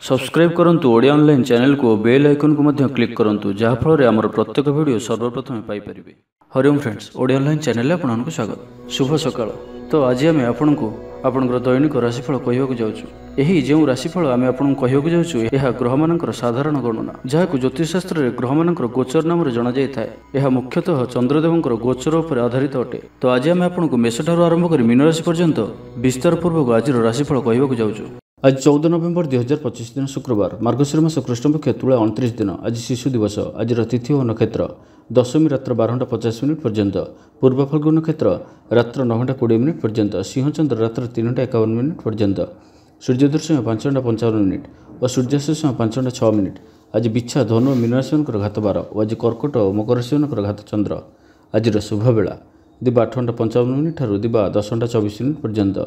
Subscribe करंतु Odia online channel को bell icon को मध्य क्लिक करंतु जहाँ फल आमर प्रत्येक वीडियो सर्वप्रथम पाई परिबे। Hariom friends, Odia online channel आपनको स्वागत। शुभ सकाळ। तो आज आम आपनको आपनकर दैनिक राशिफल कहवाक जाउछु। एही जेउ राशिफल आम आपनको कहवाक जाउछु एहा ग्रह मानकर साधारण गणना जहाकु ज्योतिष शास्त्र रे ग्रह मानकर गोचर नाम रे जाना जाय थाए। एहा मुख्यतः चंद्रदेवंकर गोचर उपर आधारित अटे। तो आज आम आपनको मेष ठारू आरंभ कर मीन राशि पर्यंत विस्तार पूर्वक आज राशिफल कहवाक जाउछु। आज 14 नवेम्बर 2025 दिन शुक्रवार, मार्गशीर मास कृष्णपक्ष तुला 29 दिन। आज शिशु दिवस। आज तिथि और नक्षत्र दशमी रात्र 12:50 पर्यंत, पूर्व फाल्गुन नक्षत्र रात्र 9:20 पर्यंत, सिंहचंद्र रात्र 3:51 पर्यंत, सूर्योदय समय 5:55 और सूर्यास्त समय 5:06। आज बिच्छा धनु मीन राशि घात 12 और आज कर्कट और मकर राशि घात चंद्र। आज शुभ बेला दिबा 8:55 ठारू दिबा 10:24 पर्यंत,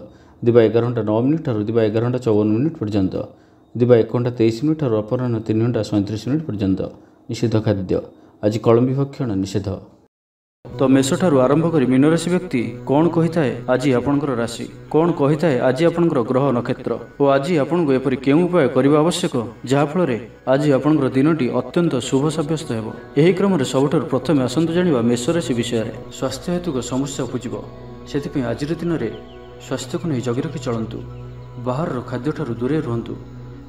दिबा 11:09 ठारू दिबा 11:54 पर्यंत, दिबा 1:23 ठारू अपराह्न 3:37 पर्यंत। निषेध खाद्य आज कलम्बी भक्षण निषेध। तो मेष ठारू आरंभ कर मीन राशि व्यक्ति कौन कही थाए आज आपणकर राशि, कौन कही थाए आज आपणकर ग्रह नक्षत्र और आज आपको एपरि केउ उपाय करबा आवश्यक जहाँ फल आज आपणकर दिनटी अत्यंत शुभ सब्यस्त हेबो। एही क्रम रे सबठारु प्रथमे आसंतु जानिबा मेष राशि विषय रे। स्वास्थ्य हेतु समस्या उपजिबो, सेति आज दिन रे स्वास्थ्य को नहीं जगी रखी चलतु। बाहर खाद्य ठारू दूरे रुहतु।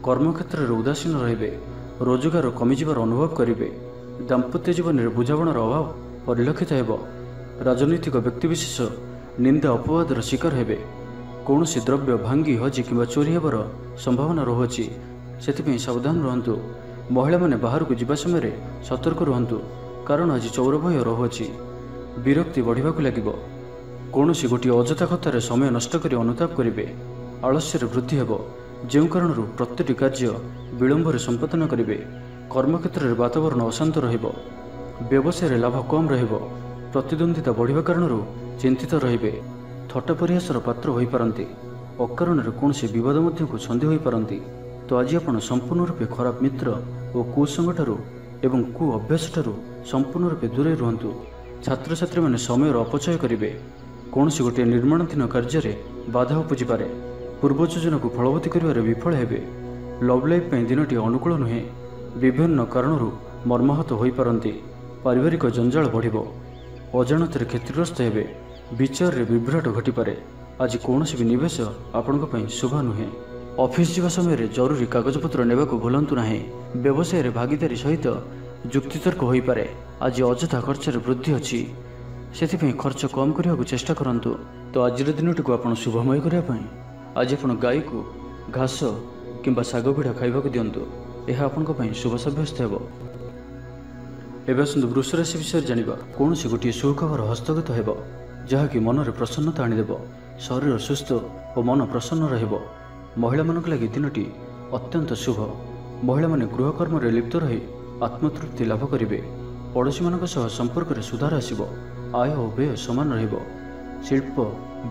कर्मक्षेत्र में उदासीन रे, रोजगार कमिजार अनुभव करेंगे। दाम्पत्य जीवन में बुझामणार अभाव परिलक्षित हो। राजनैतिक व्यक्तिविशेष निंदा अपवादर शिकार हेबे। कौन द्रव्य भांगी हजि कि चोरी होबार संभावना रहुछि, से सावधान रुहतु। महिला माने बाहर को जीवा समय सतर्क रुहतु, कारण आज चौर भय रहुछि। विरक्ति बढ़िबाकु लागिबो। कौन गोटे अजथा कथार समय नष्ट कर अनुताप करेंगे। आलस्य वृद्धि हेब, जो कारण प्रत्येक कार्य विलंब संपादन करेंगे। कर्मक्षेत्र में वातावरण अशांत रहिबो। व्यवसाय लाभ कम रहिबो। प्रतिद्वंदिता बढ़िबा कारण चिंतित रहिबे। थट्टा परिहासर पात्र होई पारंती। अकारण कौन विवाद मध्य को छंदी होई पारंती। तो आज आपण संपूर्ण रूपे खराब मित्र और कुसंग ठारू एवं कु अभ्यास ठारू संपूर्ण रूपे दूरे रुहतु। छात्र छात्री माने समय अपचय करेंगे। कौन गोटे निर्माणाधीन कार्य बाधा उपजी पारे। पूर्व योजना को फलवती कर विफल हेबे। लव लाइफ दिनटी अनुकूल नुहे। विभिन्न कारणों मर्माहत हो पारंती। पारिवारिक जंजाल बढ़िबो। अजाणत क्षतिग्रस्त हेबे। विचार रे विभ्राट घटिपारे। आज कौन भी निवेश आपण शुभ नुहे। ऑफिस जीवा समय जरूरी कागजपत्र नेबा को भूलंतु नाही। व्यवसाय रे भागीदारी सहित जुक्तितर्क हो पारे। आज अजथा खर्च वृद्धि अच्छी, से खर्च कम करने को चेष्टा करंतु। तो आज दिन को आप शुभमय करने आज आप गाई को घास किंबा शाग पिठा खाइबा दिंतु। यह आपण शुभ सब्यस्त हो। एवं आसतु वृष राशि विषय जानिबा। कौन गोटे सुखबर हस्तगत हेब, जहाँकि मन में प्रसन्नता आनीदेव। शरीर सुस्थ और मन प्रसन्न रहिबो। महिला मानक लागि दिनटी अत्यंत शुभ। महिला माने गृहकर्म रे लिप्त रही आत्मतृप्ति लाभ करेंगे। पड़ोशी मानक सह संपर्क में सुधार आसिबो। आय और व्यय समान रहिबो। शिल्प,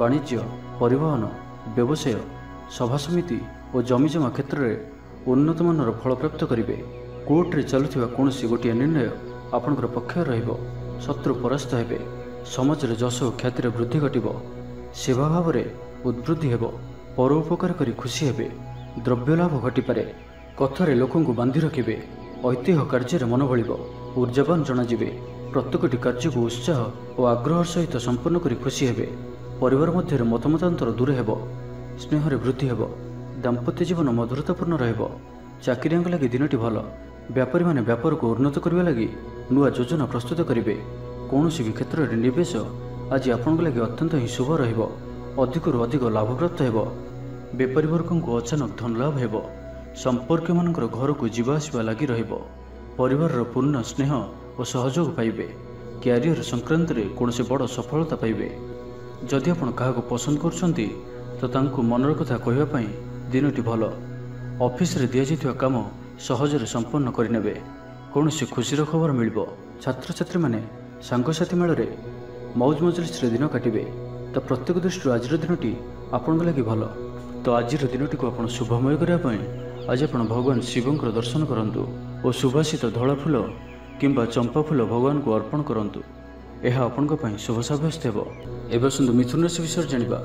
वाणिज्य, परिवहन, व्यवसाय, सभा समिति और जमीजमा क्षेत्र में उन्नत मानर फल प्राप्त करेंगे। कोर्ट रे चलुथिबा कौन गोटे निर्णय आपणकर पक्ष रहिबो। शत्रु परास्त हेबे। समाज रे जश और ख्यातिर वृद्धि घटिबो। सेवा भाव में उद्वृद्धि हेबो। परोपकार करी खुशी हेबे। द्रव्य लाभ घटिपारे। कथारे लोकंकु बांधि रखिबे। ऐतिह्य कार्य मन बलिबो। ऊर्जावान जनाजिबे। प्रत्येकटी कार्य को उत्साह और आग्रह सहित संपन्न करी खुशी हेबे। परिवार मध्य मतमतांतर दूर हेबो। स्नेह वृद्धि हेबो। दाम्पत्य जीवन मधुरतापूर्ण रहिबो। चाकरिया लगी दिनटी भल। व्यापारी माने व्यापार को उन्नत करने लगी नुआ योजना प्रस्तुत करेंगे। कौन भी क्षेत्र में निवेश आज आपण लगी अत्यंत ही शुभ रहिबो। अधिक अधिक लाभ प्राप्त हेबो। व्यापारी वर्ग को अचानक धन लाभ हेबो। संपर्क मानकर घर को जीवा आसिबा लगी रहिबो। परिवार पूर्ण स्नेह और सहयोग पाइबे। क्यारियर संक्रांत रे कौन से बड़ सफलता पाइबे। जदि आपण काहाको पसंद करछंती तो तांको मनर कथा कहबा पई दिनटी भल। ऑफिस रे दिया जाइथिबा काम सहजरे संपन्न करिनेबे। कौन से खुशीर खबर मिलिबो। छात्र छात्री माने सांगसाथी मेल रे मौज मजलिस रे दिन काटिबे। तो प्रत्येक दृष्टि आज दिनटी आपण लगी भल। तो आज दिनटी को आपण शुभमय करबा पई आज आपण भगवान शिवंकर दर्शन करंतु और सुभाषित धला फूल किंबा चंपा फूल भगवान को अर्पण करंतु। यह आपण शुभ सब्यस्त हेब। एवं सुंदर मिथुन राशि विषय जानिबा।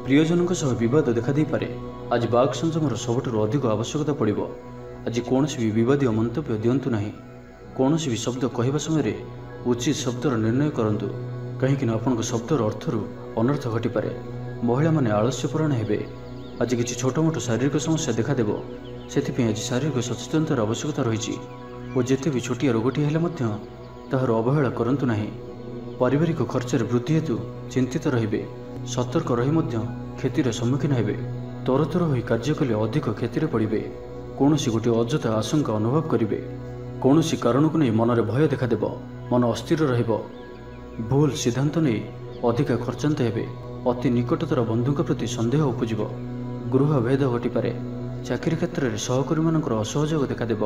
ପ୍ରିୟଜନଙ୍କ ସହ ବିବାଦ ଦେଖାଦେଇପାରେ। ଆଜି ବାକ୍ ସଂଯମର ସବୁଠାରୁ ଅଧିକ ଆବଶ୍ୟକତା ପଡ଼ିବ। ଆଜି କୌଣସି ବି ବିବାଦୀୟ ମନ୍ତବ୍ୟ ଦିଅନ୍ତୁ ନାହିଁ। କୌଣସି ବି ଶବ୍ଦ କହିବା ସମୟରେ ଉଚିତ ଶବ୍ଦର ନିର୍ଣ୍ଣୟ କରନ୍ତୁ, କାହିଁକିନା ଆପଣଙ୍କ ଶବ୍ଦର ଅର୍ଥରୁ ଅନର୍ଥ ଘଟିପାରେ। ମହିଳାମାନେ ଆଳସ୍ୟପରାୟଣ ହେବେ। ଆଜି କିଛି ଛୋଟମୋଟ ଶାରୀରିକ ସମସ୍ୟା ଦେଖାଦେବ। ସେଥିପାଇଁ ଆଜି ଶାରୀରିକ ସଚେତନତାର ଆବଶ୍ୟକତା ରହିଛି ଓ ଯେତେ ବି ଛୋଟିଆ ରୋଗଟିଏ ହେଲେ ମଧ୍ୟ ତାହାର ଅବହେଳା କରନ୍ତୁ ନାହିଁ। ପାରିବାରିକ ଖର୍ଚ୍ଚରେ ବୃଦ୍ଧି ହେତୁ ଚିନ୍ତିତ ରହିବେ। ସତର୍କ ରହି ମଧ୍ୟ କ୍ଷତିର ସମ୍ମୁଖୀନ ହେବେ। ତରତର ହୋଇ କାର୍ଯ୍ୟ କଲେ ଅଧିକ କ୍ଷତିରେ ପଡ଼ିବେ। କୌଣସି ଗୋଟିଏ ଅଯଥା ଆଶଙ୍କା ଅନୁଭବ କରିବେ। କୌଣସି କାରଣକୁ ନେଇ ମନରେ ଭୟ ଦେଖାଦେବ। ମନ ଅସ୍ଥିର ରହିବ। ଭୁଲ ସିଦ୍ଧାନ୍ତ ନେଇ ଅଧିକା ଖର୍ଚ୍ଚାନ୍ତ ହେବେ। ଅତି ନିକଟତର ବନ୍ଧୁଙ୍କ ପ୍ରତି ସନ୍ଦେହ ଉପୁଜିବ। ଗୃହ ଭେଦ ଘଟିପାରେ। ଚାକିରି କ୍ଷେତ୍ରରେ ସହକର୍ମୀମାନଙ୍କର ଅସହଯୋଗ ଦେଖାଦେବ।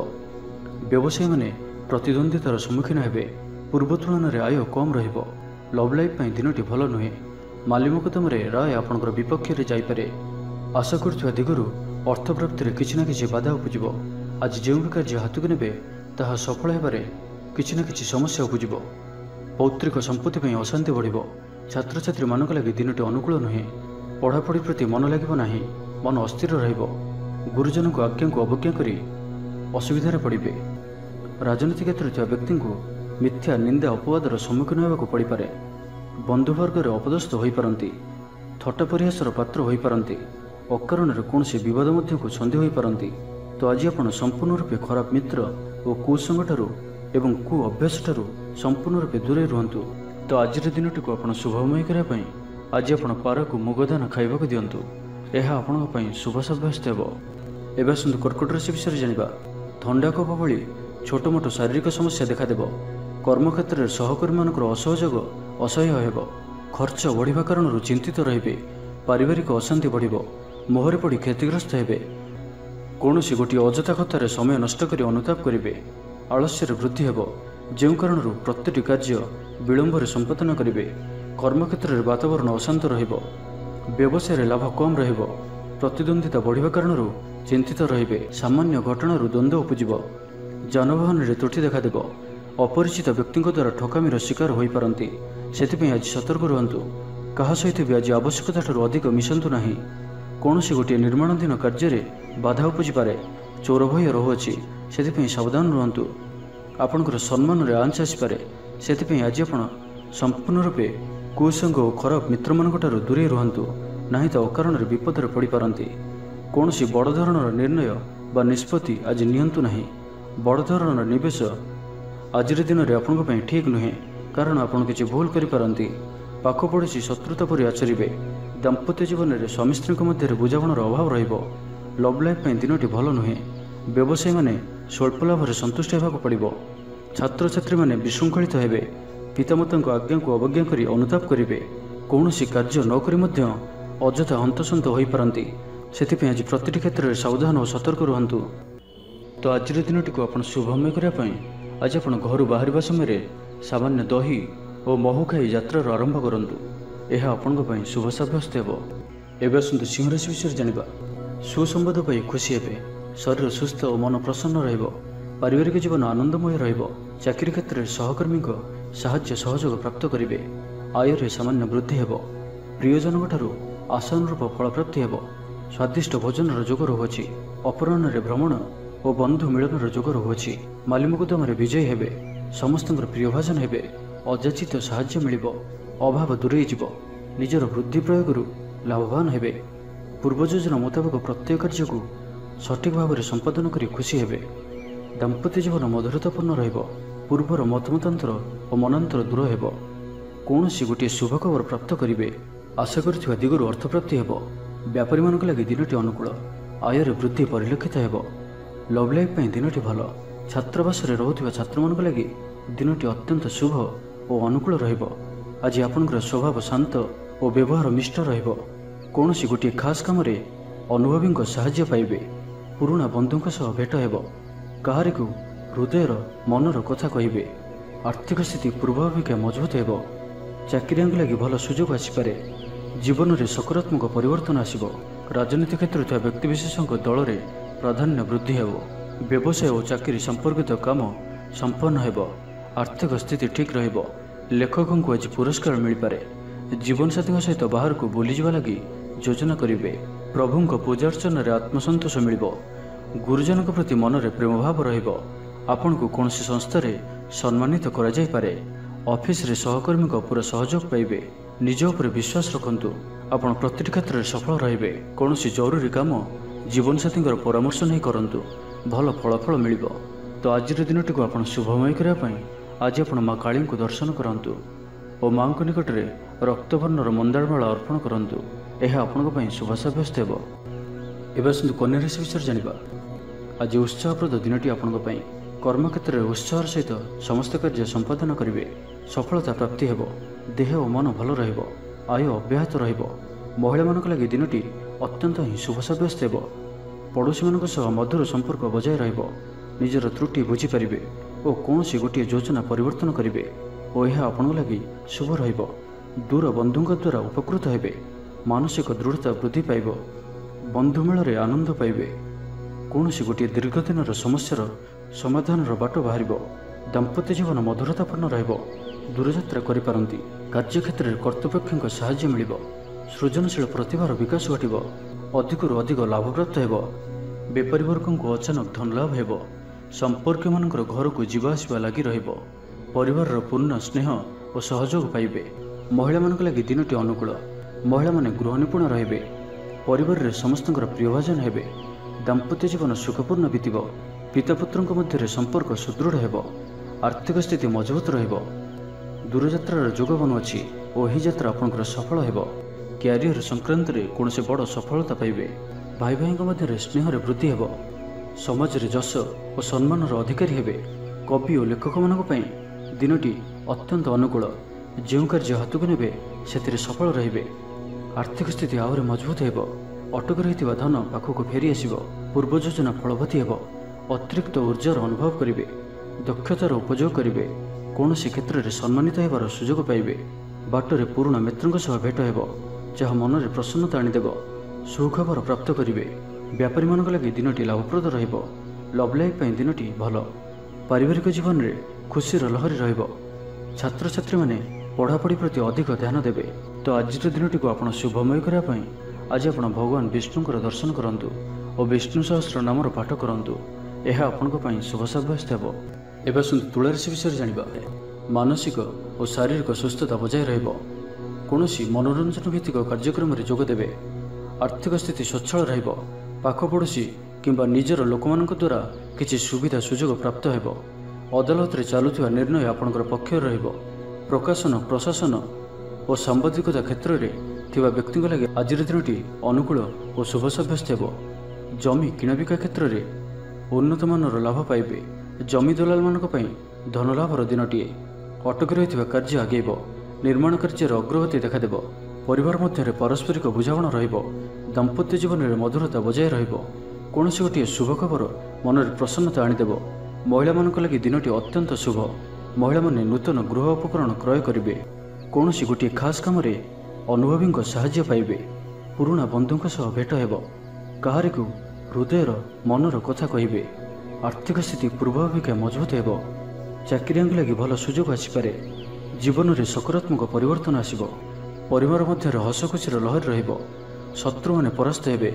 ବ୍ୟବସାୟୀମାନେ ପ୍ରତିଦ୍ୱନ୍ଦ୍ୱିତାର ସମ୍ମୁଖୀନ ହେବେ। ପୂର୍ବ ତୁଳନାରେ ଆୟ କମ୍ ରହିବ। ଲଭ୍ ଲାଇଫ୍ ପାଇଁ ଦିନଟି ଭଲ ନୁହେଁ। ମାଲି ମକଦ୍ଦମାରେ ରାୟ ଆପଣଙ୍କର ବିପକ୍ଷରେ ଯାଇପାରେ। ଆଶା କରୁଥିବା ଦିଗରୁ ଅର୍ଥପ୍ରାପ୍ତିରେ କିଛି ନା କିଛି ବାଧା ଉପୁଜିବ। ଆଜି ଯେଉଁ ବି କାର୍ଯ୍ୟ ହାତକୁ ନେବେ ତାହା ସଫଳ ହେବାରେ କିଛି ନା କିଛି ସମସ୍ୟା ଉପୁଜିବ। ପୌତ୍ରିକ ସମ୍ପତ୍ତି ପାଇଁ ଅଶାନ୍ତି ବଢ଼ିବ। ଛାତ୍ରଛାତ୍ରୀମାନଙ୍କ ଲାଗି ଦିନଟି ଅନୁକୂଳ ନୁହେଁ। ପଢ଼ାପଢ଼ି ପ୍ରତି ମନ ଲାଗିବ ନାହିଁ। ମନ ଅସ୍ଥିର ରହିବ। ଗୁରୁଜନଙ୍କ ଆଜ୍ଞାକୁ ଅବଜ୍ଞା କରି ଅସୁବିଧାରେ ପଡ଼ିବେ। ରାଜନୀତି କ୍ଷେତ୍ରରେ ଥିବା ବ୍ୟକ୍ତିଙ୍କୁ ମିଥ୍ୟା ନିନ୍ଦା ଅପବାଦର ସମ୍ମୁଖୀନ ହେବାକୁ ପଡ଼ିପାରେ। ବନ୍ଧୁବର୍ଗରେ ଅପଦସ୍ଥ ହୋଇପାରନ୍ତି। ଥଟ୍ଟା ପରିହାସର ପାତ୍ର ହୋଇପାରନ୍ତି। ଅକାରଣରେ କୌଣସି ବିବାଦ ମଧ୍ୟକୁ ଛନ୍ଦି ହୋଇପାରନ୍ତି। ତ ଆଜି ଆପଣ ସମ୍ପୂର୍ଣ୍ଣ ରୂପେ ଖରାପ ମିତ୍ର ଓ କୁସଙ୍ଗଠାରୁ ଏବଂ କୁ ଅଭ୍ୟାସଠାରୁ ସମ୍ପୂର୍ଣ୍ଣ ରୂପେ ଦୂରେଇ ରୁହନ୍ତୁ। ତ ଆଜିର ଦିନଟିକୁ ଆପଣ ଶୁଭମୟ କରିବା ପାଇଁ ଆଜି ଆପଣ ପାରାକୁ ମୁଗଦାନ ଖାଇବାକୁ ଦିଅନ୍ତୁ। ଏହା ଆପଣଙ୍କ ପାଇଁ ଶୁଭ ସାବ୍ୟସ୍ତ ହେବ। ଏବେ ଆସନ୍ତୁ କର୍କଟ ରାଶି ବିଷୟରେ ଜାଣିବା। ଥଣ୍ଡା କଫ ଭଳି ଛୋଟମୋଟ ଶାରୀରିକ ସମସ୍ୟା ଦେଖାଦେବ। କର୍ମକ୍ଷେତ୍ରରେ ସହକର୍ମୀମାନଙ୍କର ଅସହଯୋଗ ଅସହ୍ୟ ହେବ। ଖର୍ଚ୍ଚ ବଢ଼ିବା କାରଣରୁ ଚିନ୍ତିତ ରହିବେ। ପାରିବାରିକ ଅଶାନ୍ତି ବଢ଼ିବ। ମୋହରେ ପଡ଼ି କ୍ଷତିଗ୍ରସ୍ତ ହେବେ। କୌଣସି ଗୋଟିଏ ଅଯଥା କଥାରେ ସମୟ ନଷ୍ଟ କରି ଅନୁତାପ କରିବେ। ଆଳସ୍ୟରେ ବୃଦ୍ଧି ହେବ, ଯେଉଁ କାରଣରୁ ପ୍ରତିଟି କାର୍ଯ୍ୟ ବିଳମ୍ବରେ ସମ୍ପାଦନ କରିବେ। କର୍ମକ୍ଷେତ୍ରରେ ବାତାବରଣ ଅଶାନ୍ତ ରହିବ। ବ୍ୟବସାୟରେ ଲାଭ କମ୍ ରହିବ। ପ୍ରତିଦ୍ୱନ୍ଦ୍ୱିତା ବଢ଼ିବା କାରଣରୁ ଚିନ୍ତିତ ରହିବେ। ସାମାନ୍ୟ ଘଟଣାରୁ ଦ୍ୱନ୍ଦ୍ୱ ଉପୁଜିବ। ଯାନବାହନରେ ତ୍ରୁଟି ଦେଖାଦେବ। ଅପରିଚିତ ବ୍ୟକ୍ତିଙ୍କ ଦ୍ୱାରା ଠକାମିର ଶିକାର ହୋଇପାରନ୍ତି। ସେଥିପାଇଁ ଆଜି ସତର୍କ ରୁହନ୍ତୁ। କାହା ସହିତ ବି ଆଜି ଆବଶ୍ୟକତାଠାରୁ ଅଧିକ ମିଶନ୍ତୁ ନାହିଁ। କୌଣସି ଗୋଟିଏ ନିର୍ମାଣାଧୀନ କାର୍ଯ୍ୟରେ ବାଧା ଉପୁଜିପାରେ। ଚୋର ଭୟ ରହୁଅଛି, ସେଥିପାଇଁ ସାବଧାନ ରୁହନ୍ତୁ। ଆପଣଙ୍କର ସମ୍ମାନରେ ଆଞ୍ଚ ଆସିପାରେ। ସେଥିପାଇଁ ଆଜି ଆପଣ ସମ୍ପୂର୍ଣ୍ଣ ରୂପେ କୁସଙ୍ଗ ଓ ଖରାପ ମିତ୍ରମାନଙ୍କଠାରୁ ଦୂରେଇ ରୁହନ୍ତୁ, ନାହିଁ ତ ଅକାରଣରେ ବିପଦରେ ପଡ଼ିପାରନ୍ତି। କୌଣସି ବଡ଼ ଧରଣର ନିର୍ଣ୍ଣୟ ବା ନିଷ୍ପତ୍ତି ଆଜି ନିଅନ୍ତୁ ନାହିଁ। ବଡ଼ ଧରଣର ନିବେଶ ଆଜିର ଦିନରେ ଆପଣଙ୍କ ପାଇଁ ଠିକ୍ ନୁହେଁ, କାରଣ ଆପଣ କିଛି ଭୁଲ କରିପାରନ୍ତି। ପାଖ ପଡ଼ୋଶୀ ଶତ୍ରୁତା ପରି ଆଚରିବେ। ଦାମ୍ପତ୍ୟ ଜୀବନରେ ସ୍ୱାମୀ ସ୍ତ୍ରୀଙ୍କ ମଧ୍ୟରେ ବୁଝାମଣାର ଅଭାବ ରହିବ। ଲଭ୍ ଲାଇଫ୍ ପାଇଁ ଦିନଟି ଭଲ ନୁହେଁ। ବ୍ୟବସାୟୀମାନେ ସ୍ୱଳ୍ପ ଲାଭରେ ସନ୍ତୁଷ୍ଟ ହେବାକୁ ପଡ଼ିବ। ଛାତ୍ରଛାତ୍ରୀମାନେ ବିଶୃଙ୍ଖଳିତ ହେବେ। ପିତାମାତାଙ୍କ ଆଜ୍ଞାକୁ ଅବଜ୍ଞା କରି ଅନୁତାପ କରିବେ। କୌଣସି କାର୍ଯ୍ୟ ନ କରି ମଧ୍ୟ ଅଯଥା ହନ୍ତସନ୍ତ ହୋଇପାରନ୍ତି। ସେଥିପାଇଁ ଆଜି ପ୍ରତିଟି କ୍ଷେତ୍ରରେ ସାବଧାନ ଓ ସତର୍କ ରୁହନ୍ତୁ। ତ ଆଜିର ଦିନଟିକୁ ଆପଣ ଶୁଭମୟ କରିବା ପାଇଁ ଆଜି ଆପଣ ଘରୁ ବାହାରିବା ସମୟରେ ସାମାନ୍ୟ ଦହି ଓ ମହୁ ଖାଇ ଯାତ୍ରାର ଆରମ୍ଭ କରନ୍ତୁ। ଏହା ଆପଣଙ୍କ ପାଇଁ ଶୁଭ ସାବ୍ୟସ୍ତ ହେବ। ଏବେ ଆସନ୍ତୁ ସିଂହ ରାଶି ବିଷୟରେ ଜାଣିବା। ସୁସମ୍ବାଦ ପାଇ ଖୁସି ହେବେ। ଶରୀର ସୁସ୍ଥ ଓ ମନ ପ୍ରସନ୍ନ ରହିବ। ପାରିବାରିକ ଜୀବନ ଆନନ୍ଦମୟ ରହିବ। ଚାକିରି କ୍ଷେତ୍ରରେ ସହକର୍ମୀଙ୍କ ସାହାଯ୍ୟ ସହଯୋଗ ପ୍ରାପ୍ତ କରିବେ। ଆୟରେ ସାମାନ୍ୟ ବୃଦ୍ଧି ହେବ। ପ୍ରିୟଜନଙ୍କଠାରୁ ଆଶାନୁରୂପ ଫଳପ୍ରାପ୍ତି ହେବ। ସ୍ୱାଦିଷ୍ଟ ଭୋଜନର ଯୋଗ ରହୁଅଛି। ଅପରାହ୍ନରେ ଭ୍ରମଣ ଓ ବନ୍ଧୁ ମିଳନର ଯୋଗ ରହୁଅଛି। ମାଲି ମକଦ୍ଦମାରେ ବିଜୟୀ ହେବେ। ସମସ୍ତଙ୍କର ପ୍ରିୟଭାଜନ ହେବେ। ଅଯାଚିତ ସାହାଯ୍ୟ ମିଳିବ। ଅଭାବ ଦୂରେଇ ଯିବ। ନିଜର ବୁଦ୍ଧି ପ୍ରୟୋଗରୁ ଲାଭବାନ ହେବେ। ପୂର୍ବ ଯୋଜନା ମୁତାବକ ପ୍ରତ୍ୟେକ କାର୍ଯ୍ୟକୁ ସଠିକ୍ ଭାବରେ ସମ୍ପାଦନ କରି ଖୁସି ହେବେ। ଦାମ୍ପତ୍ୟ ଜୀବନ ମଧୁରତାପୂର୍ଣ୍ଣ ରହିବ। ପୂର୍ବର ମତମତାନ୍ତର ଓ ମନାନ୍ତର ଦୂର ହେବ। କୌଣସି ଗୋଟିଏ ଶୁଭ ଖବର ପ୍ରାପ୍ତ କରିବେ। ଆଶା କରୁଥିବା ଦିଗରୁ ଅର୍ଥପ୍ରାପ୍ତି ହେବ। ବ୍ୟାପାରୀମାନଙ୍କ ଲାଗି ଦିନଟି ଅନୁକୂଳ। ଆୟରେ ବୃଦ୍ଧି ପରିଲକ୍ଷିତ ହେବ। ଲଭ୍ ଲାଇଫ୍ ପାଇଁ ଦିନଟି ଭଲ। ଛାତ୍ରାବାସରେ ରହୁଥିବା ଛାତ୍ରମାନଙ୍କ ଲାଗି ଦିନଟି ଅତ୍ୟନ୍ତ ଶୁଭ ଓ ଅନୁକୂଳ ରହିବ। ଆଜି ଆପଣଙ୍କର ସ୍ୱଭାବ ଶାନ୍ତ ଓ ବ୍ୟବହାର ମିଷ୍ଟ ରହିବ। କୌଣସି ଗୋଟିଏ ଖାସ୍ କାମରେ ଅନୁଭବୀଙ୍କ ସାହାଯ୍ୟ ପାଇବେ। ପୁରୁଣା ବନ୍ଧୁଙ୍କ ସହ ଭେଟ ହେବ। କାହାରିକୁ ହୃଦୟର ମନର କଥା କହିବେ। ଆର୍ଥିକ ସ୍ଥିତି ପୂର୍ବ ଅପେକ୍ଷା ମଜବୁତ ହେବ। ଚାକିରିଆଙ୍କ ଲାଗି ଭଲ ସୁଯୋଗ ଆସିପାରେ। ଜୀବନରେ ସକାରାତ୍ମକ ପରିବର୍ତ୍ତନ ଆସିବ। ରାଜନୀତି କ୍ଷେତ୍ରରେ ଥିବା ବ୍ୟକ୍ତିବିଶେଷଙ୍କ ଦଳରେ ପ୍ରାଧାନ୍ୟ ବୃଦ୍ଧି ହେବ। ବ୍ୟବସାୟ ଓ ଚାକିରି ସମ୍ପର୍କିତ କାମ ସମ୍ପନ୍ନ ହେବ। ଆର୍ଥିକ ସ୍ଥିତି ଠିକ୍ ରହିବ। ଲେଖକଙ୍କୁ ଆଜି ପୁରସ୍କାର ମିଳିପାରେ। ଜୀବନସାଥୀଙ୍କ ସହିତ ବାହାରକୁ ବୁଲିଯିବା ଲାଗି ଯୋଜନା କରିବେ। ପ୍ରଭୁଙ୍କ ପୂଜାର୍ଚ୍ଚନାରେ ଆତ୍ମସନ୍ତୋଷ ମିଳିବ। ଗୁରୁଜନଙ୍କ ପ୍ରତି ମନରେ ପ୍ରେମଭାବ ରହିବ। ଆପଣଙ୍କୁ କୌଣସି ସଂସ୍ଥାରେ ସମ୍ମାନିତ କରାଯାଇପାରେ। ଅଫିସରେ ସହକର୍ମୀଙ୍କ ପୁରା ସହଯୋଗ ପାଇବେ। ନିଜ ଉପରେ ବିଶ୍ୱାସ ରଖନ୍ତୁ। ଆପଣ ପ୍ରତିଟି କ୍ଷେତ୍ରରେ ସଫଳ ରହିବେ। କୌଣସି ଜରୁରୀ କାମ ଜୀବନସାଥୀଙ୍କର ପରାମର୍ଶ ନେଇ କରନ୍ତୁ। ଭଲ ଫଳାଫଳ ମିଳିବ। ତ ଆଜିର ଦିନଟିକୁ ଆପଣ ଶୁଭମୟ କରିବା ପାଇଁ ଆଜି ଆପଣ ମା କାଳୀଙ୍କୁ ଦର୍ଶନ କରନ୍ତୁ ଓ ମାଙ୍କ ନିକଟରେ ରକ୍ତବର୍ଣ୍ଣର ମନ୍ଦାରମାଳା ଅର୍ପଣ କରନ୍ତୁ। ଏହା ଆପଣଙ୍କ ପାଇଁ ଶୁଭ ସାବ୍ୟସ୍ତ ହେବ। ଏବେ ଆସନ୍ତୁ କନ୍ୟା ରାଶି ବିଷୟରେ ଜାଣିବା। ଆଜି ଉତ୍ସାହପ୍ରଦ ଦିନଟି ଆପଣଙ୍କ ପାଇଁ। କର୍ମକ୍ଷେତ୍ରରେ ଉତ୍ସାହର ସହିତ ସମସ୍ତ କାର୍ଯ୍ୟ ସମ୍ପାଦନ କରିବେ। ସଫଳତା ପ୍ରାପ୍ତି ହେବ। ଦେହ ଓ ମନ ଭଲ ରହିବ। ଆୟ ଅବ୍ୟାହତ ରହିବ। ମହିଳାମାନଙ୍କ ଲାଗି ଦିନଟି ଅତ୍ୟନ୍ତ ହିଁ ଶୁଭ ସାବ୍ୟସ୍ତ ହେବ। ପଡ଼ୋଶୀମାନଙ୍କ ସହ ମଧୁର ସମ୍ପର୍କ ବଜାୟ ରହିବ। ନିଜର ତ୍ରୁଟି ବୁଝିପାରିବେ ଓ କୌଣସି ଗୋଟିଏ ଯୋଜନା ପରିବର୍ତ୍ତନ କରିବେ ଓ ଏହା ଆପଣଙ୍କ ଲାଗି ଶୁଭ ରହିବ। ଦୂର ବନ୍ଧୁଙ୍କ ଦ୍ୱାରା ଉପକୃତ ହେବେ। ମାନସିକ ଦୃଢ଼ତା ବୃଦ୍ଧି ପାଇବ। ବନ୍ଧୁମେଳରେ ଆନନ୍ଦ ପାଇବେ। କୌଣସି ଗୋଟିଏ ଦୀର୍ଘଦିନର ସମସ୍ୟାର ସମାଧାନର ବାଟ ବାହାରିବ। ଦାମ୍ପତ୍ୟ ଜୀବନ ମଧୁରତାପୂର୍ଣ୍ଣ ରହିବ। ଦୂରଯାତ୍ରା କରିପାରନ୍ତି। କାର୍ଯ୍ୟକ୍ଷେତ୍ରରେ କର୍ତ୍ତୃପକ୍ଷଙ୍କ ସାହାଯ୍ୟ ମିଳିବ। ସୃଜନଶୀଳ ପ୍ରତିଭାର ବିକାଶ ଘଟିବ। ଅଧିକରୁ ଅଧିକ ଲାଭପ୍ରାପ୍ତ ହେବ। ବେପାରୀ ବର୍ଗଙ୍କୁ ଅଚାନକ ଧନଲାଭ ହେବ। ସମ୍ପର୍କୀୟମାନଙ୍କର ଘରକୁ ଯିବା ଆସିବା ଲାଗି ରହିବ। ପରିବାରର ପୂର୍ଣ୍ଣ ସ୍ନେହ ଓ ସହଯୋଗ ପାଇବେ। ମହିଳାମାନଙ୍କ ଲାଗି ଦିନଟି ଅନୁକୂଳ। ମହିଳାମାନେ ଗୃହ ନିପୁଣ ରହିବେ। ପରିବାରରେ ସମସ୍ତଙ୍କର ପ୍ରିୟଭାଜନ ହେବେ। ଦାମ୍ପତ୍ୟ ଜୀବନ ସୁଖପୂର୍ଣ୍ଣ ବିତିବ। ପିତାପୁତ୍ରଙ୍କ ମଧ୍ୟରେ ସମ୍ପର୍କ ସୁଦୃଢ଼ ହେବ। ଆର୍ଥିକ ସ୍ଥିତି ମଜବୁତ ରହିବ। ଦୂରଯାତ୍ରାର ଯୋଗ ବନୁଅଛି ଓ ଏହି ଯାତ୍ରା ଆପଣଙ୍କର ସଫଳ ହେବ। କ୍ୟାରିୟର ସଂକ୍ରାନ୍ତରେ କୌଣସି ବଡ଼ ସଫଳତା ପାଇବେ। ଭାଇ ଭାଇଙ୍କ ମଧ୍ୟରେ ସ୍ନେହରେ ବୃଦ୍ଧି ହେବ। ସମାଜରେ ଯଶ ଓ ସମ୍ମାନର ଅଧିକାରୀ ହେବେ। କବି ଓ ଲେଖକମାନଙ୍କ ପାଇଁ ଦିନଟି ଅତ୍ୟନ୍ତ ଅନୁକୂଳ। ଯେଉଁ କାର୍ଯ୍ୟ ହାତକୁ ନେବେ ସେଥିରେ ସଫଳ ରହିବେ। ଆର୍ଥିକ ସ୍ଥିତି ଆହୁରି ମଜବୁତ ହେବ। ଅଟକି ରହିଥିବା ଧନ ପାଖକୁ ଫେରି ଆସିବ। ପୂର୍ବ ଯୋଜନା ଫଳବତୀ ହେବ। ଅତିରିକ୍ତ ଉର୍ଜାର ଅନୁଭବ କରିବେ। ଦକ୍ଷତାର ଉପଯୋଗ କରିବେ। କୌଣସି କ୍ଷେତ୍ରରେ ସମ୍ମାନିତ ହେବାର ସୁଯୋଗ ପାଇବେ। ବାଟରେ ପୁରୁଣା ମିତ୍ରଙ୍କ ସହ ଭେଟ ହେବ, ଯାହା ମନରେ ପ୍ରସନ୍ନତା ଆଣିଦେବ। ସୁଖବର ପ୍ରାପ୍ତ କରିବେ। ବ୍ୟାପାରୀମାନଙ୍କ ଲାଗି ଦିନଟି ଲାଭପ୍ରଦ ରହିବ। ଲଭ୍ ଲାଇଫ୍ ପାଇଁ ଦିନଟି ଭଲ। ପାରିବାରିକ ଜୀବନରେ ଖୁସିର ଲହରୀ ରହିବ। ଛାତ୍ରଛାତ୍ରୀମାନେ ପଢ଼ାପଢ଼ି ପ୍ରତି ଅଧିକ ଧ୍ୟାନ ଦେବେ। ତ ଆଜିର ଦିନଟିକୁ ଆପଣ ଶୁଭମୟ କରିବା ପାଇଁ ଆଜି ଆପଣ ଭଗବାନ ବିଷ୍ଣୁଙ୍କର ଦର୍ଶନ କରନ୍ତୁ ଓ ବିଷ୍ଣୁ ସହସ୍ର ନାମର ପାଠ କରନ୍ତୁ। ଏହା ଆପଣଙ୍କ ପାଇଁ ଶୁଭ ସାବ୍ୟସ୍ତ ହେବ। ଏବେ ଆସନ୍ତୁ ତୁଳା ରାଶି ବିଷୟରେ ଜାଣିବା। ମାନସିକ ଓ ଶାରୀରିକ ସୁସ୍ଥତା ବଜାୟ ରହିବ। କୌଣସି ମନୋରଞ୍ଜନ ଭିତ୍ତିକ କାର୍ଯ୍ୟକ୍ରମରେ ଯୋଗ ଦେବେ। ଆର୍ଥିକ ସ୍ଥିତି ସ୍ୱଚ୍ଛଳ ରହିବ। ପାଖ ପଡ଼ୋଶୀ କିମ୍ବା ନିଜର ଲୋକମାନଙ୍କ ଦ୍ୱାରା କିଛି ସୁବିଧା ସୁଯୋଗ ପ୍ରାପ୍ତ ହେବ। ଅଦାଲତରେ ଚାଲୁଥିବା ନିର୍ଣ୍ଣୟ ଆପଣଙ୍କର ପକ୍ଷରେ ରହିବ। ପ୍ରକାଶନ, ପ୍ରଶାସନ ଓ ସାମ୍ବାଦିକତା କ୍ଷେତ୍ରରେ ଥିବା ବ୍ୟକ୍ତିଙ୍କ ଲାଗି ଆଜିର ଦିନଟି ଅନୁକୂଳ ଓ ଶୁଭ ସାବ୍ୟସ୍ତ ହେବ। ଜମି କିଣାବିକା କ୍ଷେତ୍ରରେ ଉନ୍ନତମାନର ଲାଭ ପାଇବେ। ଜମି ଦଲାଲମାନଙ୍କ ପାଇଁ ଧନଲାଭର ଦିନଟିଏ। ଅଟକି ରହିଥିବା କାର୍ଯ୍ୟ ଆଗେଇବ। ନିର୍ମାଣ କାର୍ଯ୍ୟର ଅଗ୍ରଗତି ଦେଖାଦେବ। ପରିବାର ମଧ୍ୟରେ ପାରସ୍ପରିକ ବୁଝାମଣା ରହିବ। ଦାମ୍ପତ୍ୟ ଜୀବନରେ ମଧୁରତା ବଜାୟ ରହିବ। କୌଣସି ଗୋଟିଏ ଶୁଭ ଖବର ମନରେ ପ୍ରସନ୍ନତା ଆଣିଦେବ। ମହିଳାମାନଙ୍କ ଲାଗି ଦିନଟି ଅତ୍ୟନ୍ତ ଶୁଭ। ମହିଳାମାନେ ନୂତନ ଗୃହ ଉପକରଣ କ୍ରୟ କରିବେ। କୌଣସି ଗୋଟିଏ ଖାସ୍ କାମରେ ଅନୁଭବୀଙ୍କ ସାହାଯ୍ୟ ପାଇବେ। ପୁରୁଣା ବନ୍ଧୁଙ୍କ ସହ ଭେଟ ହେବ। କାହାରିକୁ ହୃଦୟର ମନର କଥା କହିବେ। ଆର୍ଥିକ ସ୍ଥିତି ପୂର୍ବ ଅପେକ୍ଷା ମଜବୁତ ହେବ। ଚାକିରିଆଙ୍କ ଲାଗି ଭଲ ସୁଯୋଗ ଆସିପାରେ। ଜୀବନରେ ସକାରାତ୍ମକ ପରିବର୍ତ୍ତନ ଆସିବ। ପରିବାର ମଧ୍ୟରେ ହସଖୁସିର ଲହରୀ ରହିବ। ଶତ୍ରୁମାନେ ପରାସ୍ତ ହେବେ।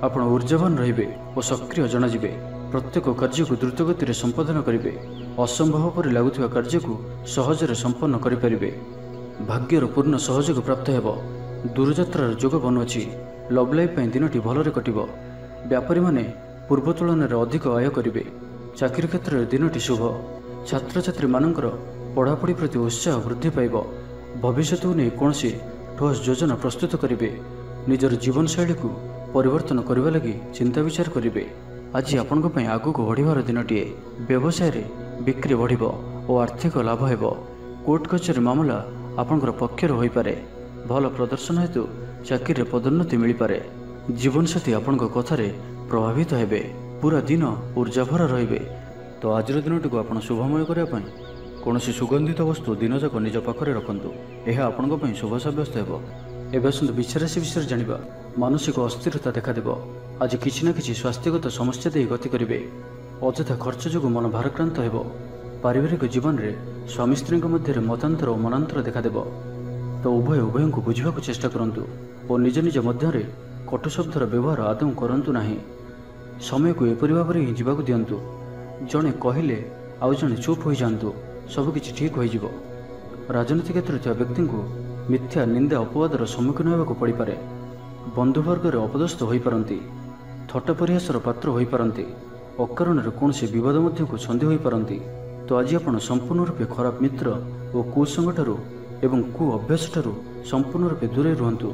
ଆପଣ ଉର୍ଜାବାନ ରହିବେ ଓ ସକ୍ରିୟ ଜଣାଯିବେ। ପ୍ରତ୍ୟେକ କାର୍ଯ୍ୟକୁ ଦ୍ରୁତଗତିରେ ସମ୍ପାଦନ କରିବେ। ଅସମ୍ଭବ ପରି ଲାଗୁଥିବା କାର୍ଯ୍ୟକୁ ସହଜରେ ସମ୍ପନ୍ନ କରିପାରିବେ। ଭାଗ୍ୟର ପୂର୍ଣ୍ଣ ସହଯୋଗ ପ୍ରାପ୍ତ ହେବ। ଦୂରଯାତ୍ରାର ଯୋଗ ବନୁଅଛି। ଲଭ୍ ଲାଇଫ୍ ପାଇଁ ଦିନଟି ଭଲରେ କଟିବ। ବ୍ୟାପାରୀମାନେ ପୂର୍ବ ତୁଳନାରେ ଅଧିକ ଆୟ କରିବେ। ଚାକିରି କ୍ଷେତ୍ରରେ ଦିନଟି ଶୁଭ। ଛାତ୍ରଛାତ୍ରୀମାନଙ୍କର ପଢ଼ାପଢ଼ି ପ୍ରତି ଉତ୍ସାହ ବୃଦ୍ଧି ପାଇବ। ଭବିଷ୍ୟତକୁ ନେଇ କୌଣସି ଠୋସ୍ ଯୋଜନା ପ୍ରସ୍ତୁତ କରିବେ। ନିଜର ଜୀବନଶୈଳୀକୁ ପରିବର୍ତ୍ତନ କରିବା ଲାଗି ଚିନ୍ତା ବିଚାର କରିବେ। ଆଜି ଆପଣଙ୍କ ପାଇଁ ଆଗକୁ ବଢ଼ିବାର ଦିନଟିଏ। ବ୍ୟବସାୟରେ ବିକ୍ରି ବଢ଼ିବ ଓ ଆର୍ଥିକ ଲାଭ ହେବ। କୋର୍ଟ କଚେରୀ ମାମଲା ଆପଣଙ୍କର ପକ୍ଷରେ ହୋଇପାରେ। ଭଲ ପ୍ରଦର୍ଶନ ହେତୁ ଚାକିରିରେ ପଦୋନ୍ନତି ମିଳିପାରେ। ଜୀବନସାଥୀ ଆପଣଙ୍କ କଥାରେ ପ୍ରଭାବିତ ହେବେ। ପୁରା ଦିନ ଉର୍ଜାଭରା ରହିବେ। ତ ଆଜିର ଦିନଟିକୁ ଆପଣ ଶୁଭମୟ କରିବା ପାଇଁ କୌଣସି ସୁଗନ୍ଧିତ ବସ୍ତୁ ଦିନଯାକ ନିଜ ପାଖରେ ରଖନ୍ତୁ। ଏହା ଆପଣଙ୍କ ପାଇଁ ଶୁଭ ସାବ୍ୟସ୍ତ ହେବ। ଏବେ ଆସନ୍ତୁ ବୃଷ ରାଶି ବିଷୟରେ ଜାଣିବା। ମାନସିକ ଅସ୍ଥିରତା ଦେଖାଦେବ। ଆଜି କିଛି ନା କିଛି ସ୍ୱାସ୍ଥ୍ୟଗତ ସମସ୍ୟା ଦେଇ ଗତି କରିବେ। ଅଯଥା ଖର୍ଚ୍ଚ ଯୋଗୁଁ ମନ ଭାରାକ୍ରାନ୍ତ ହେବ। ପାରିବାରିକ ଜୀବନରେ ସ୍ୱାମୀ ସ୍ତ୍ରୀଙ୍କ ମଧ୍ୟରେ ମତାନ୍ତର ଓ ମନାନ୍ତର ଦେଖାଦେବ। तो उभयଙ୍କୁ ବୁଝିବାକୁ ଚେଷ୍ଟା କରନ୍ତୁ ଓ ନିଜ ନିଜ ମଧ୍ୟରେ କଟୁ ଶବ୍ଦର ବ୍ୟବହାର ଆଦୌ କରନ୍ତୁ ନାହିଁ। ସମୟକୁ ଏପରି ଭାବରେ ହିଁ ଯିବାକୁ ଦିଅନ୍ତୁ। ଜଣେ କହିଲେ ଆଉ ଜଣେ ଚୁପ୍ ହୋଇଯାଆନ୍ତୁ, ସବୁକିଛି ଠିକ୍ ହୋଇଯିବ। ରାଜନୀତି କ୍ଷେତ୍ରରେ ଥିବା ବ୍ୟକ୍ତିଙ୍କୁ ମିଥ୍ୟା ନିନ୍ଦା ଅପବାଦର ସମ୍ମୁଖୀନ ହେବାକୁ ପଡ଼ିପାରେ। ବନ୍ଧୁବର୍ଗରେ ଅପଦସ୍ଥ ହୋଇପାରନ୍ତି, ଥଟ୍ଟା ପରିହାସର ପାତ୍ର ହୋଇପାରନ୍ତି, ଅକାରଣରେ କୌଣସି ବିବାଦ ମଧ୍ୟକୁ ଛନ୍ଦି ହୋଇପାରନ୍ତି। ତ ଆଜି ଆପଣ ସମ୍ପୂର୍ଣ୍ଣ ରୂପେ ଖରାପ ମିତ୍ର ଓ କୁସଙ୍ଗଠାରୁ ଏବଂ କୁ ଅଭ୍ୟାସଠାରୁ ସମ୍ପୂର୍ଣ୍ଣ ରୂପେ ଦୂରେଇ ରୁହନ୍ତୁ,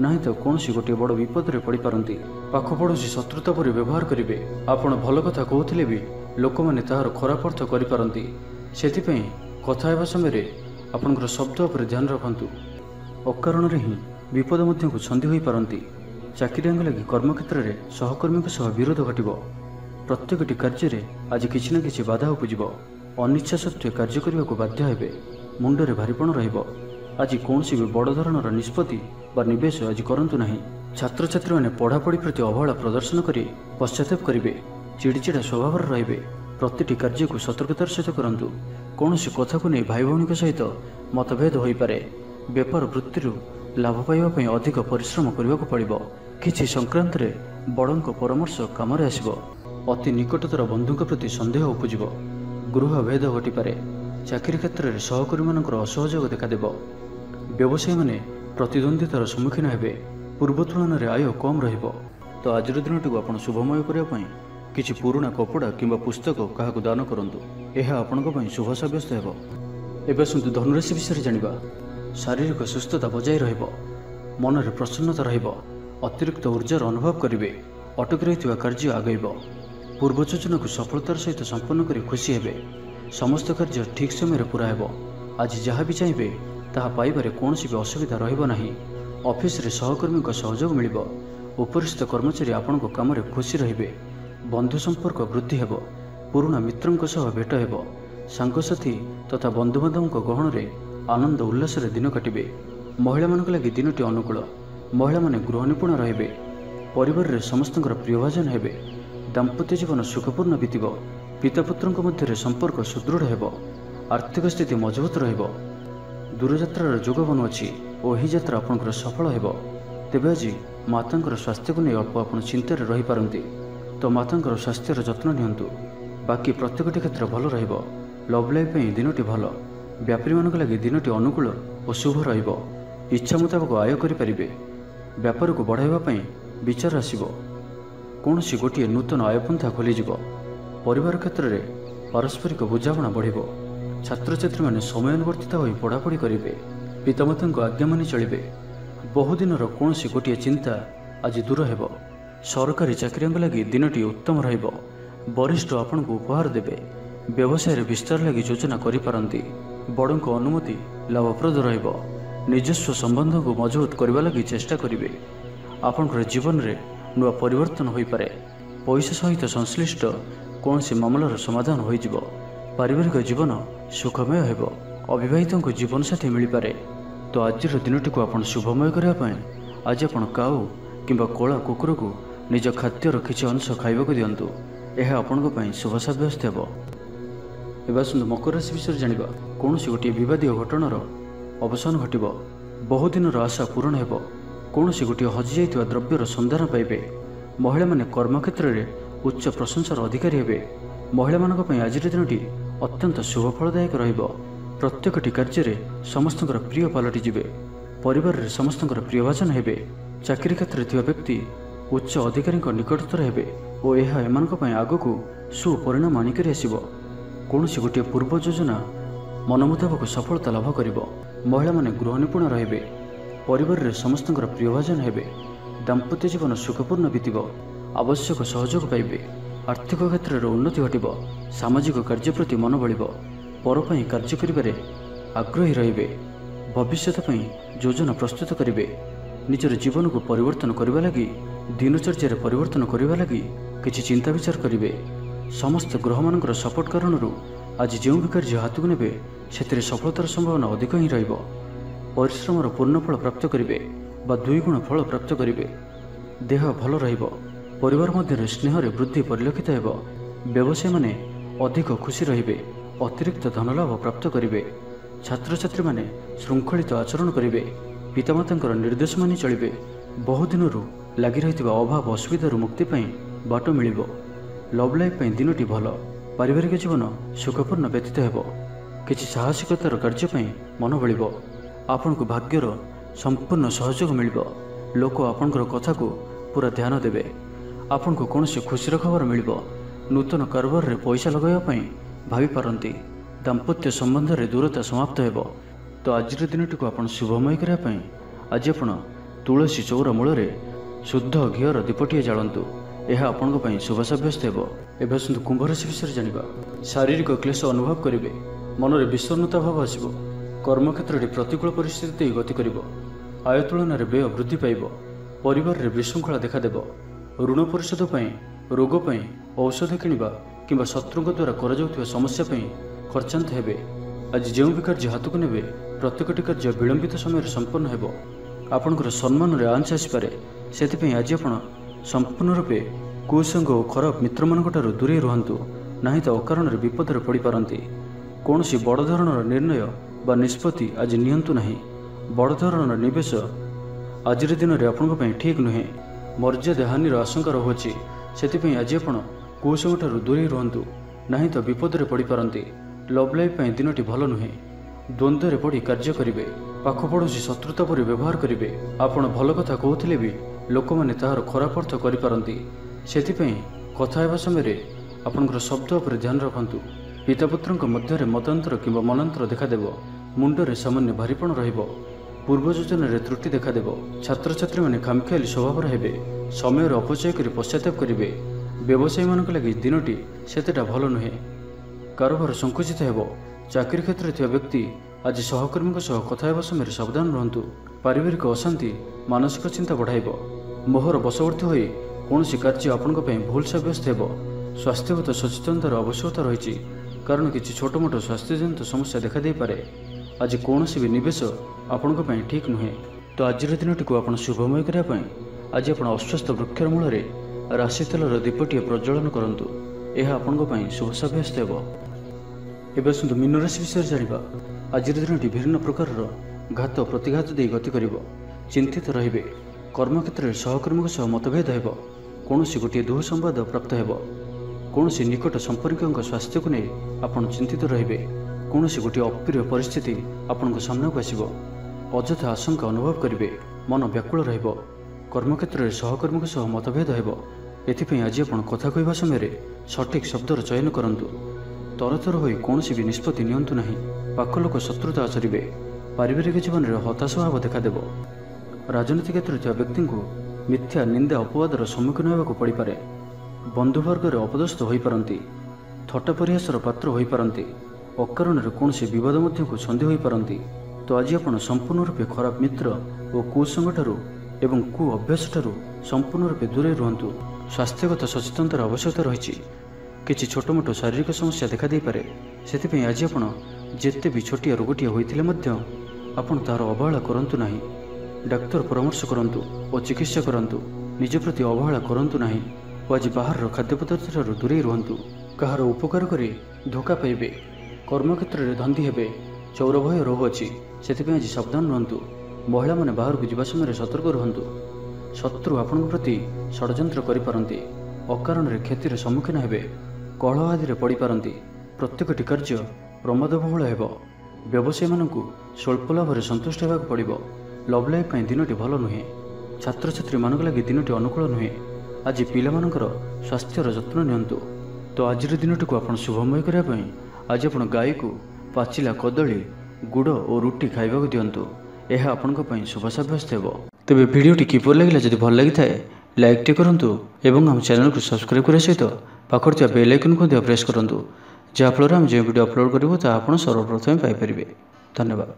ନାହିଁ ତ କୌଣସି ଗୋଟିଏ ବଡ଼ ବିପଦରେ ପଡ଼ିପାରନ୍ତି। ପାଖ ପଡ଼ୋଶୀ ଶତ୍ରୁତା ପରି ବ୍ୟବହାର କରିବେ। ଆପଣ ଭଲ କଥା କହୁଥିଲେ ବି ଲୋକମାନେ ତାହାର ଖରାପ ଅର୍ଥ କରିପାରନ୍ତି। ସେଥିପାଇଁ କଥା ହେବା ସମୟରେ ଆପଣଙ୍କର ଶବ୍ଦ ଉପରେ ଧ୍ୟାନ ରଖନ୍ତୁ। ଅକାରଣରେ ହିଁ ବିପଦ ମଧ୍ୟକୁ ଛନ୍ଦି ହୋଇପାରନ୍ତି। ଚାକିରିଆଙ୍କ ଲାଗି କର୍ମକ୍ଷେତ୍ରରେ ସହକର୍ମୀଙ୍କ ସହ ବିରୋଧ ଘଟିବ। ପ୍ରତ୍ୟେକଟି କାର୍ଯ୍ୟରେ ଆଜି କିଛି ନା କିଛି ବାଧା ଉପୁଜିବ। ଅନିଚ୍ଛା ସତ୍ତ୍ୱେ କାର୍ଯ୍ୟ କରିବାକୁ ବାଧ୍ୟ ହେବେ। ମୁଣ୍ଡରେ ଭାରିପଣ ରହିବ। ଆଜି କୌଣସି ବି ବଡ଼ ଧରଣର ନିଷ୍ପତ୍ତି ବା ନିବେଶ ଆଜି କରନ୍ତୁ ନାହିଁ। ଛାତ୍ରଛାତ୍ରୀମାନେ ପଢ଼ାପଢ଼ି ପ୍ରତି ଅବହେଳା ପ୍ରଦର୍ଶନ କରି ପଶ୍ଚାତାପ କରିବେ। ଚିଡ଼ିଚିଡ଼ା ସ୍ୱଭାବର ରହିବେ। ପ୍ରତିଟି କାର୍ଯ୍ୟକୁ ସତର୍କତାର ସହିତ କରନ୍ତୁ। କୌଣସି କଥାକୁ ନେଇ ଭାଇ ଭଉଣୀଙ୍କ ସହିତ ମତଭେଦ ହୋଇପାରେ। ବେପାର ବୃତ୍ତିରୁ ଲାଭ ପାଇବା ପାଇଁ ଅଧିକ ପରିଶ୍ରମ କରିବାକୁ ପଡ଼ିବ। କିଛି ସଂକ୍ରାନ୍ତରେ ବଡ଼ଙ୍କ ପରାମର୍ଶ କାମରେ ଆସିବ। ଅତି ନିକଟତର ବନ୍ଧୁଙ୍କ ପ୍ରତି ସନ୍ଦେହ ଉପୁଜିବ। ଗୃହ ଭେଦ ଘଟିପାରେ। ଚାକିରି କ୍ଷେତ୍ରରେ ସହକର୍ମୀମାନଙ୍କର ଅସହଯୋଗ ଦେଖାଦେବ। ବ୍ୟବସାୟୀମାନେ ପ୍ରତିଦ୍ୱନ୍ଦ୍ୱିତାର ସମ୍ମୁଖୀନ ହେବେ। ପୂର୍ବ ତୁଳନାରେ ଆୟ କମ୍ ରହିବ। ତ ଆଜିର ଦିନଟିକୁ ଆପଣ ଶୁଭମୟ କରିବା ପାଇଁ କିଛି ପୁରୁଣା କପଡ଼ା କିମ୍ବା ପୁସ୍ତକ କାହାକୁ ଦାନ କରନ୍ତୁ। ଏହା ଆପଣଙ୍କ ପାଇଁ ଶୁଭ ସାବ୍ୟସ୍ତ ହେବ। ଏବେ ଆସନ୍ତୁ ଧନୁରାଶି ବିଷୟରେ ଜାଣିବା। ଶାରୀରିକ ସୁସ୍ଥତା ବଜାୟ ରହିବ। ମନରେ ପ୍ରସନ୍ନତା ରହିବ। ଅତିରିକ୍ତ ଉର୍ଜାର ଅନୁଭବ କରିବେ। ଅଟକି ରହିଥିବା କାର୍ଯ୍ୟ ଆଗେଇବ। ପୂର୍ବ ଯୋଜନାକୁ ସଫଳତାର ସହିତ ସମ୍ପନ୍ନ କରି ଖୁସି ହେବେ। ସମସ୍ତ କାର୍ଯ୍ୟ ଠିକ୍ ସମୟରେ ପୁରା ହେବ। ଆଜି ଯାହା ବି ଚାହିଁବେ ତାହା ପାଇବାରେ କୌଣସି ବି ଅସୁବିଧା ରହିବ ନାହିଁ। ଅଫିସରେ ସହକର୍ମୀଙ୍କ ସହଯୋଗ ମିଳିବ। ଉପରିସ୍ଥ କର୍ମଚାରୀ ଆପଣଙ୍କ କାମରେ ଖୁସି ରହିବେ। ବନ୍ଧୁ ସମ୍ପର୍କ ବୃଦ୍ଧି ହେବ। ପୁରୁଣା ମିତ୍ରଙ୍କ ସହ ଭେଟ ହେବ। ସାଙ୍ଗସାଥୀ ତଥା ବନ୍ଧୁବାନ୍ଧବଙ୍କ ଗହଣରେ ଆନନ୍ଦ ଉଲ୍ଲାସରେ ଦିନ କାଟିବେ। ମହିଳାମାନଙ୍କ ଲାଗି ଦିନଟି ଅନୁକୂଳ। ମହିଳାମାନେ ଗୃହ ନିପୁଣ ରହିବେ। ପରିବାରରେ ସମସ୍ତଙ୍କର ପ୍ରିୟଭାଜନ ହେବେ। ଦାମ୍ପତ୍ୟ ଜୀବନ ସୁଖପୂର୍ଣ୍ଣ ବିତିବ। ପିତାପୁତ୍ରଙ୍କ ମଧ୍ୟରେ ସମ୍ପର୍କ ସୁଦୃଢ଼ ହେବ। ଆର୍ଥିକ ସ୍ଥିତି ମଜବୁତ ରହିବ। ଦୂରଯାତ୍ରାର ଯୋଗ ବନୁଅଛି ଓ ଏହି ଯାତ୍ରା ଆପଣଙ୍କର ସଫଳ ହେବ। ତେବେ ଆଜି ମାତାଙ୍କର ସ୍ୱାସ୍ଥ୍ୟକୁ ନେଇ ଅଳ୍ପ ଆପଣ ଚିନ୍ତାରେ ରହିପାରନ୍ତି। ତ ମାତାଙ୍କର ସ୍ୱାସ୍ଥ୍ୟର ଯତ୍ନ ନିଅନ୍ତୁ। ବାକି ପ୍ରତ୍ୟେକଟି କ୍ଷେତ୍ର ଭଲ ରହିବ। ଲଭ୍ ଲାଇଫ୍ ପାଇଁ ଦିନଟି ଭଲ। ବ୍ୟାପାରୀମାନଙ୍କ ଲାଗି ଦିନଟି ଅନୁକୂଳ ଓ ଶୁଭ ରହିବ। ଇଚ୍ଛା ମୁତାବକ ଆୟ କରିପାରିବେ। ବ୍ୟାପାରକୁ ବଢ଼ାଇବା ପାଇଁ ବିଚାର ଆସିବ। କୌଣସି ଗୋଟିଏ ନୂତନ ଆୟପନ୍ଥା ଖୋଲିଯିବ। ପରିବାର କ୍ଷେତ୍ରରେ ପାରସ୍ପରିକ ବୁଝାମଣା ବଢ଼ିବ। ଛାତ୍ରଛାତ୍ରୀମାନେ ସମୟାନୁବର୍ତ୍ତିତ ହୋଇ ପଢ଼ାପଢ଼ି କରିବେ। ପିତାମାତାଙ୍କ ଆଜ୍ଞା ମାନି ଚଳିବେ। ବହୁଦିନର କୌଣସି ଗୋଟିଏ ଚିନ୍ତା ଆଜି ଦୂର ହେବ। ସରକାରୀ ଚାକିରିଆଙ୍କ ଲାଗି ଦିନଟି ଉତ୍ତମ ରହିବ। ବରିଷ୍ଠ ଆପଣଙ୍କୁ ଉପହାର ଦେବେ। ବ୍ୟବସାୟରେ ବିସ୍ତାର ଲାଗି ଯୋଜନା କରିପାରନ୍ତି। ବଡ଼ଙ୍କ ଅନୁମତି ଲାଭପ୍ରଦ ରହିବ। ନିଜସ୍ୱ ସମ୍ବନ୍ଧକୁ ମଜବୁତ କରିବା ଲାଗି ଚେଷ୍ଟା କରିବେ। ଆପଣଙ୍କର ଜୀବନରେ ନୂଆ ପରିବର୍ତ୍ତନ ହୋଇପାରେ। ପଇସା ସହିତ ସଂଶ୍ଳିଷ୍ଟ କୌଣସି ମାମଲାର ସମାଧାନ ହୋଇଯିବ। ପାରିବାରିକ ଜୀବନ ସୁଖମୟ ହେବ। ଅବିବାହିତଙ୍କୁ ଜୀବନସାଥୀ ମିଳିପାରେ। ତ ଆଜିର ଦିନଟିକୁ ଆପଣ ଶୁଭମୟ କରିବା ପାଇଁ ଆଜି ଆପଣ କାଉ କିମ୍ବା କଳା କୁକୁରକୁ ନିଜ ଖାଦ୍ୟର କିଛି ଅଂଶ ଖାଇବାକୁ ଦିଅନ୍ତୁ। ଏହା ଆପଣଙ୍କ ପାଇଁ ଶୁଭ ସାବ୍ୟସ୍ତ ହେବ। ଏବେ ଆସନ୍ତୁ ମକର ରାଶି ବିଷୟରେ ଜାଣିବା। କୌଣସି ଗୋଟିଏ ବିବାଦୀୟ ଘଟଣାର ଅବସାନ ଘଟିବ। ବହୁଦିନର ଆଶା ପୂରଣ ହେବ। କୌଣସି ଗୋଟିଏ ହଜିଯାଇଥିବା ଦ୍ରବ୍ୟର ସନ୍ଧାନ ପାଇବେ। ମହିଳାମାନେ କର୍ମକ୍ଷେତ୍ରରେ ଉଚ୍ଚ ପ୍ରଶଂସାର ଅଧିକାରୀ ହେବେ। ମହିଳାମାନଙ୍କ ପାଇଁ ଆଜିର ଦିନଟି ଅତ୍ୟନ୍ତ ଶୁଭଫଳଦାୟକ ରହିବ। ପ୍ରତ୍ୟେକଟି କାର୍ଯ୍ୟରେ ସମସ୍ତଙ୍କର ପ୍ରିୟ ପାଲଟିଯିବେ। ପରିବାରରେ ସମସ୍ତଙ୍କର ପ୍ରିୟଭାଜନ ହେବେ। ଚାକିରି କ୍ଷେତ୍ରରେ ଥିବା ବ୍ୟକ୍ତି ଉଚ୍ଚ ଅଧିକାରୀଙ୍କ ନିକଟତର ହେବେ ଓ ଏହା ଏମାନଙ୍କ ପାଇଁ ଆଗକୁ ସୁପରିଣାମ ଆଣିକରି ଆସିବ। କୌଣସି ଗୋଟିଏ ପୂର୍ବ ଯୋଜନା ମନ ମୁତାବକ ସଫଳତା ଲାଭ କରିବ। ମହିଳାମାନେ ଗୃହ ନିପୁଣ ରହିବେ। ପରିବାରରେ ସମସ୍ତଙ୍କର ପ୍ରିୟଭାଜନ ହେବେ। ଦାମ୍ପତ୍ୟ ଜୀବନ ସୁଖପୂର୍ଣ୍ଣ ବିତିବ। ଆବଶ୍ୟକ ସହଯୋଗ ପାଇବେ। ଆର୍ଥିକ କ୍ଷେତ୍ରରେ ଉନ୍ନତି ଘଟିବ। ସାମାଜିକ କାର୍ଯ୍ୟ ପ୍ରତି ମନ ବଳିବ। ପର ପାଇଁ କାର୍ଯ୍ୟ କରିବାରେ ଆଗ୍ରହୀ ରହିବେ। ଭବିଷ୍ୟତ ପାଇଁ ଯୋଜନା ପ୍ରସ୍ତୁତ କରିବେ। ନିଜର ଜୀବନକୁ ପରିବର୍ତ୍ତନ କରିବା ଲାଗି ଦିନଚର୍ଯ୍ୟାରେ ପରିବର୍ତ୍ତନ କରିବା ଲାଗି କିଛି ଚିନ୍ତା ବିଚାର କରିବେ। ସମସ୍ତ ଗ୍ରହମାନଙ୍କର ସପୋର୍ଟ କାରଣରୁ ଆଜି ଯେଉଁ ବି କାର୍ଯ୍ୟ ହାତକୁ ନେବେ ସେଥିରେ ସଫଳତାର ସମ୍ଭାବନା ଅଧିକ ହିଁ ରହିବ। ପରିଶ୍ରମର ପୂର୍ଣ୍ଣ ଫଳ ପ୍ରାପ୍ତ କରିବେ ବା 2 ଗୁଣ ଫଳ ପ୍ରାପ୍ତ କରିବେ। ଦେହ ଭଲ ରହିବ। ପରିବାର ମଧ୍ୟରେ ସ୍ନେହରେ ବୃଦ୍ଧି ପରିଲକ୍ଷିତ ହେବ। ବ୍ୟବସାୟୀମାନେ ଅଧିକ ଖୁସି ରହିବେ। ଅତିରିକ୍ତ ଧନଲାଭ ପ୍ରାପ୍ତ କରିବେ। छात्रछात्री माने श्रृंखलित आचरण करेंगे, पितामाता निर्देश मानि चलिए, बहुदिन लगी रही अभाव असुविधा मुक्ति बाट मिल। लव लाइफ दिनटी भल, पारिवारिक जीवन सुखपूर्ण व्यतीत हो, किसी साहसिकतार कार्य मन बल, आपण को भाग्यर संपूर्ण सहयोग मिल। लोक आपणकर कथा को पूरा ध्यान देवे, आपण को कौन से खुशी खबर मिल। नूतन कारोबार रे पैसा लगाइवाई भावी पारती, दाम्पत्य संबंध में दूरता समाप्त हो। तो आज दिनटी को आप शुभमय करने आज आप तुलसी चौरा मूल शुद्ध घीर दीपटिए जालतु, यह आपण शुभ सब्यस्त हो। एवं आसतु कुंभ राशि विषय जाना। शारीरिक क्लेश अनुभव करेंगे, मन में विषन्नता भाव आसब, कर्मक्षेत्र में प्रतिकूल परिस्थिति गति कर, आय तुलन में व्यय वृद्धि पाइब, परिवार में विशृंखला देखादेव, ऋण परिशोध रोग औषध किणवा कि शत्रु द्वारा कर समस्या खर्चांत हेबे। आज जो भी कार्य हाथ को नेबे प्रत्येकटी कार्य विलंबित समय संपन्न हो। आपणकर सम्मान में आंच आसपे, से आज आप संपूर्ण रूपे कुसंग और खराब मित्र मान दूरे रुहतु, ना तो अकारण विपद पड़ पारती। कौन सी बड़ धरणर निर्णय बा निष्पत्ति आज नियंतु नहीं। बड़ धरणर निवेश आज दिन में आपण ठीक नुहे, मर्यादा हानिर आशंका रहुछि, से आज आप कुसंग दूरे रुहतु, ना तो विपद पड़ पारती। लव लाइफ दिनटी भल नुहे, द्वंद्व पड़ी कार्य करेंगे, पाखपड़ोशी शत्रुता पर व्यवहार करेंगे। आपण भल कथा कहते भी लोक मैंने तार खराब अर्थ करें, से कथा हेबा समय आपणकर शब्द पर ध्यान रखु। पितापुत्र मध्य मतांतर कि मनांतर देखादेव, मुंडरे सामान्य भारीपण रहिब, पूर्व योजन त्रुटि देखादेव। छात्र छात्री मैंने खामखियाली स्वभाव हेबे, समय अपचय कर पश्चाताप करेंगे। व्यवसायी मान लगी दिनटी सेतेटा भल नुहे, कारोबार संकुचित हो। चाकरी क्षेत्र में व्यक्ति आज सहकर्मी कथा हेबा समय सावधान रहतु। पारिवारिक अशांति मानसिक चिंता बढ़ाइब, मोहर बशवर्ती हो कौन कार्य आपण भूल सब्यस्त हो। स्वास्थ्यगत सचेतनतार आवश्यकता रही, कारण किसी छोट मोट स्वास्थ्यजनित समस्या देखा दे पारे। आज कौन भी निवेश आपण ठीक नुहे। तो आज दिनटी को आप शुभमय करने आज आप अस्वस्थ वृक्षर मूल राशि तेलर दीपटिए प्रज्वलन करूँ, यह आपण शुभ सब्यस्त हो। एवं आसतु मीन राशि विषय जाना। आज दिनटी विभिन्न प्रकार घात प्रतिघात दे गति कर, चिंतित रे। कर्मक्षेत्र में सहकर्मी मतभेद हो, कौन गोटे दुह संवाद प्राप्त हो। कौन निकट संपर्क स्वास्थ्य को नहीं आप चिंतित रे। कौन गोटे अप्रिय परिस्थिति आपण सामना को आसब, अଯଥା आशंका अनुभव करेंगे, मन व्याकुल रहिब। कर्मक्षेत्र में सहकर्मी मतभेद हो, एथिपाई आज आप कथा कहवा समय सठिक शब्दर चयन करूँ। तरतर हो कौन भी निष्पत्ति नियंतु नहीं, पाख लोक शत्रुता आचरेंगे। पारिवारिक जीवन में हताश भाव देखादेव। राजनीति क्षेत्र में व्यक्ति को मिथ्या निंदा अपवादर सम्मुखीन होगा पड़ पारे। बंधुवर्ग अपदस्थ हो पारती, थट्टा परिहासर पात्र हो पारती, अकारण कौन बद को छंदी हो पारती। तो आज आप संपूर्ण रूपे खराब मित्र और कुसंग एवं कु अभ्यास संपूर्ण रूपे दूरे रुहतु। स्वास्थ्यगत सचेतनतार आवश्यकता रही, किसी छोट मोट शारीरिक समस्या देखा दे पारे, से आज आप जिते भी छोटिया रोगटिए होते आपन तार अवहेला करंतु नहीं। डाक्तर परामर्श करंतु और चिकित्सा करंतु, निज प्रति अवहेला करंतु नहीं। आज बाहर खाद्य पदार्थ दूरे रुहतु, कहार उपकार कर धोखा पाइबे। कर्मक्षेत्र में धंदी हेबे, चौर भय रोग अच्छी, से आज सावधान रुहतु। महिला माने बाहर को जावा समय सतर्क रुहतु। शत्रु आपण प्रति षड्यंत्र करिपारंती, अकारण क्षतिर सम्मुखीन हेबे, कलह आदि पड़ पारती। प्रत्येकटी कार्य प्रमादबहुल हो। व्यवसायी मानक स्वल्प लाभ संतुष्ट होगा पड़ो। लव लाइफ दिनटी भल नुहे, छात्र छात्री मान लगी दिनटी अनुकूल नुहे। आज पिलामानकर स्वास्थ्यर जत्न नियंतु। तो आज दिनटी को आप शुभमय करने आज आप गाई को पाचिला कदली गुड़ और रुटी खाइबा दिंतु, यह आपण शुभ सब्यस्त हो। तेरे भिडियोटी किपर लगे जब भल लगी था लाइक टे करूँ और आम चैनल को सब्सक्राइब करने सहित पाखर बेल आइकन को प्रेस करूँ, जहाँफल आम जो वीडियो अपलोड करूँ ता आप सर्वप्रथम पाइपर। धन्यवाद।